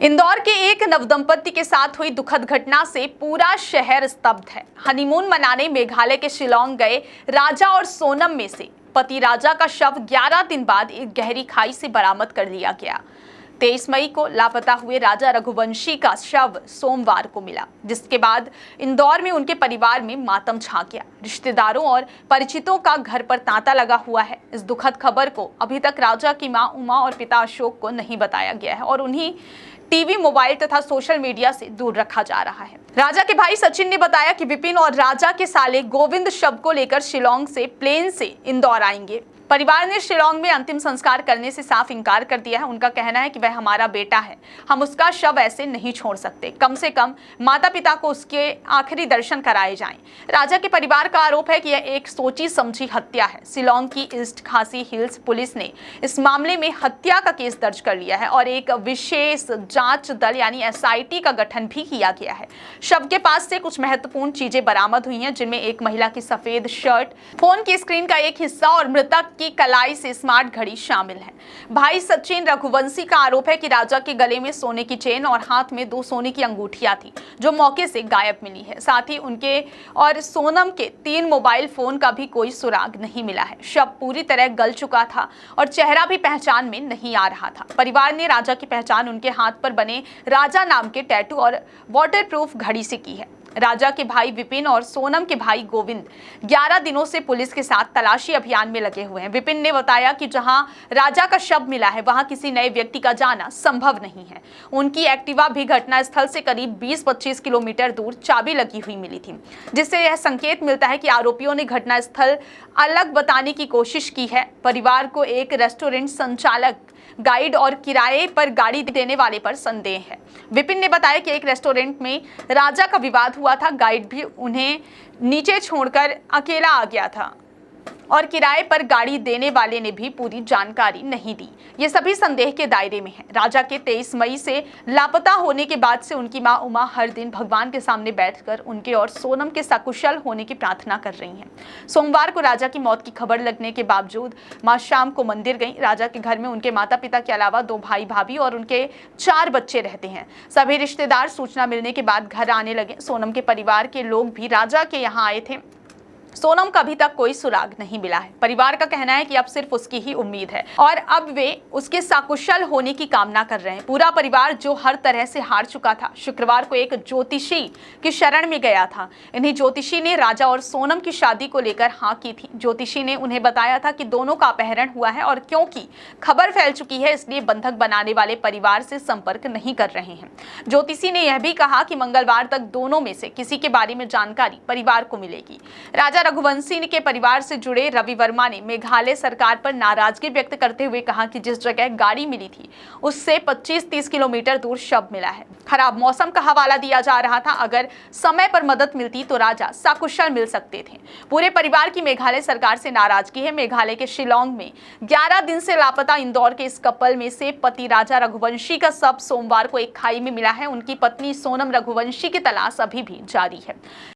इंदौर के एक नवदंपति के साथ हुई दुखद घटना से पूरा शहर स्तब्ध है। हनीमून मनाने मेघालय के शिलांग गए राजा और सोनम में से पति राजा का शव 11 दिन बाद एक गहरी खाई से बरामद कर लिया गया। 23 मई को लापता हुए राजा रघुवंशी का शव सोमवार को मिला, जिसके बाद इंदौर में उनके परिवार में मातम छा गया। रिश्तेदारों और परिचितों का घर पर तांता लगा हुआ है। इस दुखद खबर को अभी तक राजा की मां उमा और पिता अशोक को नहीं बताया गया है और उन्हें टीवी, मोबाइल तथा सोशल मीडिया से दूर रखा जा रहा है। राजा के भाई सचिन ने बताया कि विपिन और राजा के साले गोविंद शव को लेकर शिलांग से प्लेन से इंदौर आएंगे। परिवार ने शिलांग में अंतिम संस्कार करने से साफ इनकार कर दिया है। उनका कहना है कि वह हमारा बेटा है, हम उसका शव ऐसे नहीं छोड़ सकते। कम से कम माता पिता को उसके आखिरी दर्शन कराए जाएं। राजा के परिवार का आरोप है कि यह एक सोची समझी हत्या है। शिलांग की ईस्ट खासी हिल्स पुलिस ने इस मामले में हत्या का केस दर्ज कर लिया है और एक विशेष जांच दल यानी SIT का गठन भी किया गया है। शव के पास से कुछ महत्वपूर्ण चीजें बरामद हुई हैं, जिनमें एक महिला की सफेद शर्ट, फोन की स्क्रीन का एक हिस्सा और मृतक की कलाई से स्मार्ट घड़ी शामिल है। भाई सचिन रघुवंशी का आरोप है कि राजा के गले में सोने की चेन और हाथ में 2 सोने की अंगूठियां थी, जो मौके से गायब मिली है। साथ ही उनके और सोनम के 3 मोबाइल फोन का भी कोई सुराग नहीं मिला है। शव पूरी तरह गल चुका था और चेहरा भी पहचान में नहीं आ रहा था। परिवार ने राजा की पहचान उनके हाथ पर बने राजा नाम के टैटू और वाटरप्रूफ घड़ी से की है। राजा के भाई विपिन और सोनम के भाई गोविंद 11 दिनों से पुलिस के साथ तलाशी अभियान में लगे हुए हैं। विपिन ने बताया कि जहां राजा का शव मिला है, वहां किसी नए व्यक्ति का जाना संभव नहीं है। उनकी एक्टिवा भी घटना स्थल से करीब 20-25 किलोमीटर दूर चाबी लगी हुई मिली थी, जिससे यह संकेत मिलता है कि आरोपियों ने घटना स्थल अलग बताने की कोशिश की है। परिवार को एक रेस्टोरेंट संचालक, गाइड और किराए पर गाड़ी देने वाले पर संदेह है। विपिन ने बताया कि एक रेस्टोरेंट में राजा का विवाद हुआ था। गाइड भी उन्हें नीचे छोड़कर अकेला आ गया था और किराए पर गाड़ी देने वाले ने भी पूरी जानकारी नहीं दी। ये सभी संदेह के दायरे में है। राजा के 23 मई से लापता होने के बाद से उनकी मां उमा हर दिन भगवान के सामने बैठकर उनके और सोनम के सकुशल होने की प्रार्थना कर रही हैं। सोमवार को राजा की मौत की खबर लगने के बावजूद मां शाम को मंदिर गई। राजा के घर में उनके माता पिता के अलावा 2 भाई भाभी और उनके 4 बच्चे रहते हैं। सभी रिश्तेदार सूचना मिलने के बाद घर आने लगे। सोनम के परिवार के लोग भी राजा के यहाँ आए थे। सोनम का अभी तक कोई सुराग नहीं मिला है। परिवार का कहना है कि अब सिर्फ उसकी ही उम्मीद है और अब वे उसके सकुशल होने की कामना कर रहे हैं। पूरा परिवार जो हर तरह से हार चुका था, शुक्रवार को एक ज्योतिषी की शरण में गया था। इन्हीं ज्योतिषी ने राजा और सोनम की शादी को लेकर हाँ की थी। ज्योतिषी ने उन्हें बताया था कि दोनों का अपहरण हुआ है और क्योंकि खबर फैल चुकी है, इसलिए बंधक बनाने वाले परिवार से संपर्क नहीं कर रहे हैं। ज्योतिषी ने यह भी कहा कि मंगलवार तक दोनों में से किसी के बारे में जानकारी परिवार को मिलेगी। राजा रघुवंशी के परिवार से जुड़े रवि वर्मा ने मेघालय सरकार पर नाराजगी व्यक्त करते हुए कहा कि जिस जगह गाड़ी मिली थी, उससे 25-30 किलोमीटर दूर शव मिला है। खराब मौसम का हवाला दिया जा रहा था। अगर समय पर मदद मिलती तो राजा सकुशल मिल सकते थे। पूरे परिवार की मेघालय सरकार से नाराजगी है। मेघालय के शिलांग में 11 दिन से लापता इंदौर के इस कपल में से पति राजा रघुवंशी का शव सोमवार को एक खाई में मिला है। उनकी पत्नी सोनम रघुवंशी की तलाश अभी भी जारी है।